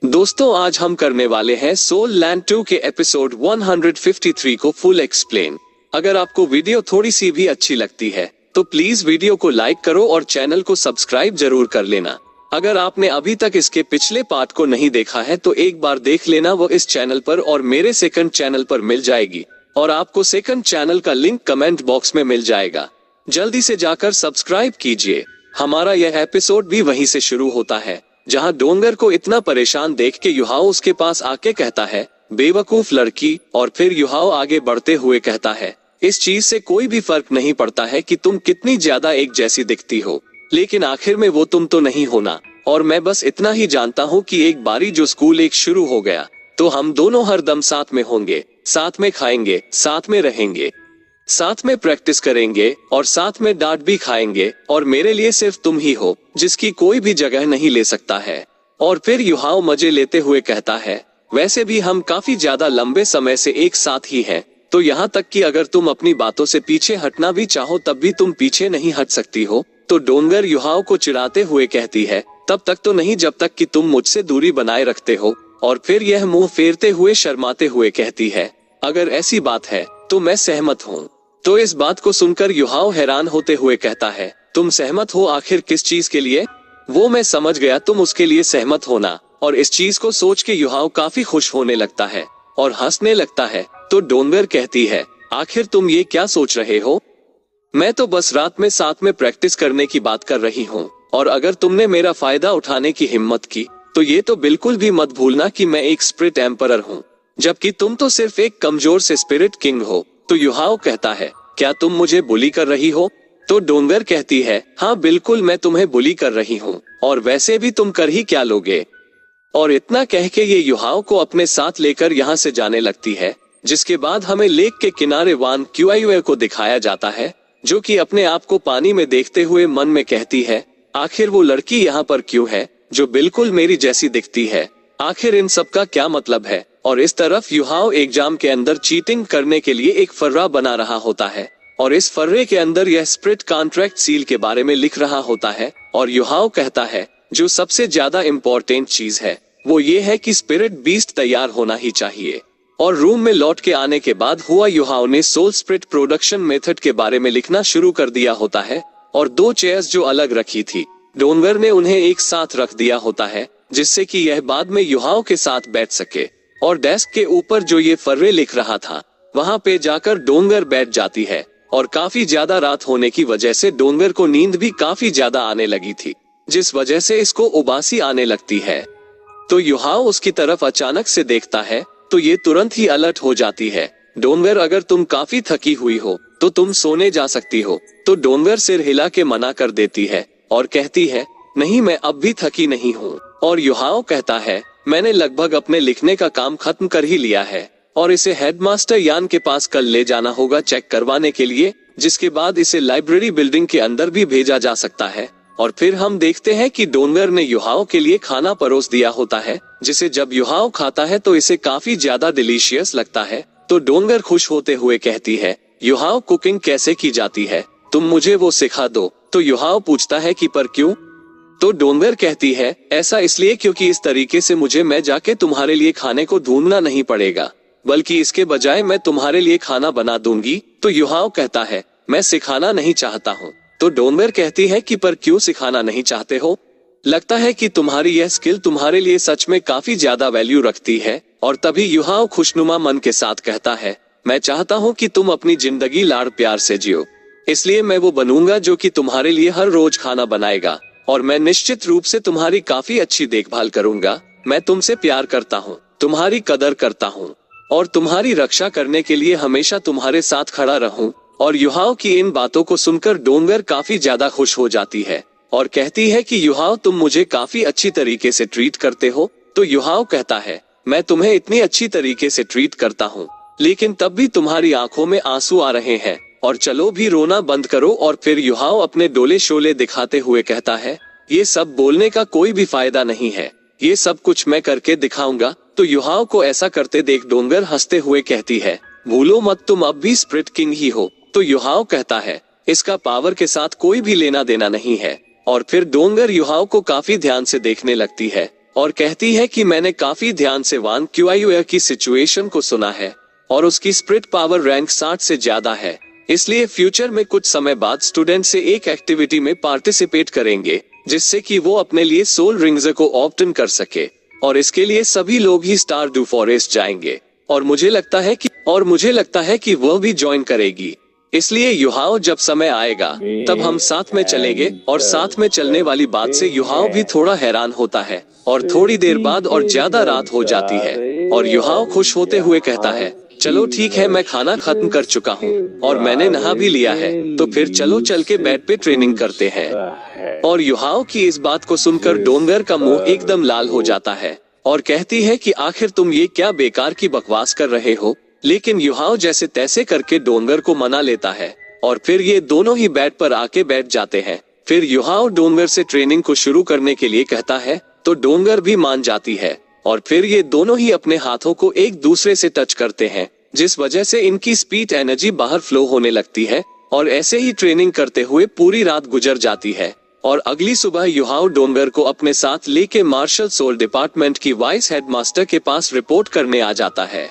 दोस्तों आज हम करने वाले हैं सोल लैंड 2 के एपिसोड 153 को फुल एक्सप्लेन। अगर आपको वीडियो थोड़ी सी भी अच्छी लगती है तो प्लीज वीडियो को लाइक करो और चैनल को सब्सक्राइब जरूर कर लेना। अगर आपने अभी तक इसके पिछले पार्ट को नहीं देखा है तो एक बार देख लेना, वो इस चैनल पर और मेरे सेकंड चैनल पर मिल जाएगी और आपको सेकंड चैनल का लिंक कमेंट बॉक्स में मिल जाएगा। जल्दी से जाकर सब्सक्राइब कीजिए। हमारा यह एपिसोड भी वहीं से शुरू होता है जहां डोंगर को इतना परेशान देख के युहाओ उसके पास आके कहता है, बेवकूफ लड़की। और फिर युहाओ आगे बढ़ते हुए कहता है, इस चीज से कोई भी फर्क नहीं पड़ता है कि तुम कितनी ज्यादा एक जैसी दिखती हो, लेकिन आखिर में वो तुम तो नहीं होना। और मैं बस इतना ही जानता हूँ कि एक बारी जो स्कूल एक शुरू हो गया तो हम दोनों हरदम साथ में होंगे, साथ में खाएंगे, साथ में रहेंगे, साथ में प्रैक्टिस करेंगे और साथ में डांट भी खाएंगे। और मेरे लिए सिर्फ तुम ही हो जिसकी कोई भी जगह नहीं ले सकता है। और फिर युहाओ मजे लेते हुए कहता है, वैसे भी हम काफी ज्यादा लंबे समय से एक साथ ही हैं, तो यहाँ तक कि अगर तुम अपनी बातों से पीछे हटना भी चाहो तब भी तुम पीछे नहीं हट सकती हो। तो डोंगर युहाओ को चिढ़ाते हुए कहती है, तब तक तो नहीं जब तक कि तुम मुझसे दूरी बनाए रखते हो। और फिर यह मुंह फेरते हुए शर्माते हुए कहती है, अगर ऐसी बात है तो मैं सहमत हूँ। तो इस बात को सुनकर युहाओ हैरान होते हुए कहता है, तुम सहमत हो? आखिर किस चीज के लिए? वो मैं समझ गया, तुम उसके लिए सहमत होना। और इस चीज को सोच के युहाओ काफी खुश होने लगता है और हंसने लगता है। तो डोंगर कहती है, आखिर तुम ये क्या सोच रहे हो? मैं तो बस रात में साथ में प्रैक्टिस करने की बात कर रही हूँ। और अगर तुमने मेरा फायदा उठाने की हिम्मत की तो ये तो बिल्कुल भी मत भूलना कि मैं एक स्पिरिट एम्परर हूँ, जबकि तुम तो सिर्फ एक कमजोर से स्पिरिट किंग हो। तो युहाओ कहता है, क्या तुम मुझे बुली कर रही हो? तो डोंगर कहती है, हाँ बिल्कुल मैं तुम्हें बुली कर रही हूँ, और वैसे भी तुम कर ही क्या लोगे? और इतना कह के ये युहाओ को अपने साथ लेकर यहाँ से जाने लगती है। जिसके बाद हमें लेक के किनारे वान क्यूआईवे को दिखाया जाता है, जो कि अपने आप को पानी में देखते हुए मन में कहती है, आखिर वो लड़की यहाँ पर क्यों है जो बिल्कुल मेरी जैसी दिखती है? आखिर इन सब का क्या मतलब है? और इस तरफ युहाओ एग्जाम के अंदर चीटिंग करने के लिए एक फर्रा बना रहा होता है और इस फर्रे के अंदर यह स्पिरिट कॉन्ट्रैक्ट सील के बारे में लिख रहा होता है। और युहाओ कहता है, जो सबसे ज्यादा इम्पोर्टेंट चीज है वो ये है कि स्पिरिट बीस्ट तैयार होना ही चाहिए। और रूम में लौट के आने के बाद हुआ युहाओ ने सोल स्पिरिट प्रोडक्शन मेथड के बारे में लिखना शुरू कर दिया होता है। और दो चेयर्स जो अलग रखी थी डोंगर ने उन्हें एक साथ रख दिया होता है, जिससे कि यह बाद में युहाओ के साथ बैठ सके। और डेस्क के ऊपर जो ये फर्रे लिख रहा था वहां पे जाकर डोंगर बैठ जाती है। और काफी ज्यादा रात होने की वजह से डोंगर को नींद भी काफी ज्यादा आने लगी थी, जिस वजह से इसको उबासी आने लगती है। तो युहाओ उसकी तरफ अचानक से देखता है तो ये तुरंत ही अलर्ट हो जाती है, डोंगर अगर तुम काफी थकी हुई हो तो तुम सोने जा सकती हो। तो डोंगर सिर हिला के मना कर देती है और कहती है, नहीं मैं अब भी थकी नहीं हूँ। और युहाओ कहता है, मैंने लगभग अपने लिखने का काम खत्म कर ही लिया है और इसे हेडमास्टर यान के पास कल ले जाना होगा चेक करवाने के लिए, जिसके बाद इसे लाइब्रेरी बिल्डिंग के अंदर भी भेजा जा सकता है। और फिर हम देखते हैं कि डोंगर ने युहाओ के लिए खाना परोस दिया होता है, जिसे जब युहाओ खाता है तो इसे काफी ज्यादा डिलीशियस लगता है। तो डोंगर खुश होते हुए कहती है, युहाओ कुकिंग कैसे की जाती है, तुम मुझे वो सिखा दो। तो युहाओ पूछता है कि पर क्यों? तो डोंगर कहती है, ऐसा इसलिए क्योंकि इस तरीके से मुझे मैं जाके तुम्हारे लिए खाने को ढूंढना नहीं पड़ेगा, बल्कि इसके बजाय मैं तुम्हारे लिए खाना बना दूंगी। तो युहाओ कहता है, मैं सिखाना नहीं चाहता हूँ। तो डोंगर कहती है कि पर क्यों सिखाना नहीं चाहते हो? लगता है कि तुम्हारी यह स्किल तुम्हारे लिए सच में काफी ज्यादा वैल्यू रखती है। और तभी युहाओ खुशनुमा मन के साथ कहता है, मैं चाहता हूँ कि तुम अपनी जिंदगी लाड़ प्यार से जियो, इसलिए मैं वो बनूंगा जो कि तुम्हारे लिए हर रोज खाना बनाएगा और मैं निश्चित रूप से तुम्हारी काफी अच्छी देखभाल करूंगा। मैं तुमसे प्यार करता हूँ, तुम्हारी कदर करता हूँ और तुम्हारी रक्षा करने के लिए हमेशा तुम्हारे साथ खड़ा रहूं। और युहाओ की इन बातों को सुनकर डोंगर काफी ज्यादा खुश हो जाती है और कहती है कि युहाओ तुम मुझे काफी अच्छी तरीके से ट्रीट करते हो। तो युहाओ कहता है, मैं तुम्हें इतनी अच्छी तरीके से ट्रीट करता हूँ लेकिन तब भी तुम्हारी आंखों में आंसू आ रहे हैं, और चलो भी रोना बंद करो। और फिर युहाओ अपने डोले शोले दिखाते हुए कहता है, ये सब बोलने का कोई भी फायदा नहीं है, ये सब कुछ मैं करके दिखाऊंगा। तो युहाओ को ऐसा करते देख डोंगर हंसते हुए कहती है, भूलो मत तुम अब भी स्पिरिट किंग ही हो। तो युहाओ कहता है, इसका पावर के साथ कोई भी लेना देना नहीं है। और फिर डोंगर युहाओ को काफी ध्यान से देखने लगती है और कहती है कि मैंने काफी ध्यान से वान क्यूआईयूए की सिचुएशन को सुना है और उसकी स्पिरिट पावर रैंक 60 से ज्यादा है, इसलिए फ्यूचर में कुछ समय बाद स्टूडेंट से एक एक्टिविटी में पार्टिसिपेट करेंगे जिससे कि वो अपने लिए सोल रिंग्स को ऑप्टन कर सके, और इसके लिए सभी लोग ही स्टारड्यू फॉरेस्ट जाएंगे और मुझे लगता है कि वह भी ज्वाइन करेगी। इसलिए युहाओ जब समय आएगा तब हम साथ में चलेंगे। और साथ में चलने वाली बात से युहाओ भी थोड़ा हैरान होता है और थोड़ी देर बाद और ज्यादा रात हो जाती है और युहाओ खुश होते हुए कहता है, चलो ठीक है, मैं खाना खत्म कर चुका हूँ और मैंने नहा भी लिया है, तो फिर चलो चल के बेड पे ट्रेनिंग करते हैं। और युहाओ की इस बात को सुनकर डोंगर का मुंह एकदम लाल हो जाता है और कहती है कि आखिर तुम ये क्या बेकार की बकवास कर रहे हो। लेकिन युहाओ जैसे तैसे करके डोंगर को मना लेता है और फिर ये दोनों ही बेड पर आके बैठ जाते हैं। फिर युहाओ डोंगर से ट्रेनिंग को शुरू करने के लिए कहता है तो डोंगर भी मान जाती है और फिर ये दोनों ही अपने हाथों को एक दूसरे से टच करते हैं, जिस वजह से इनकी स्पीड एनर्जी बाहर फ्लो होने लगती है और ऐसे ही ट्रेनिंग करते हुए पूरी रात गुजर जाती है। और अगली सुबह युहाओ डोंगर को अपने साथ लेके मार्शल सोल डिपार्टमेंट की वाइस हेडमास्टर के पास रिपोर्ट करने आ जाता है।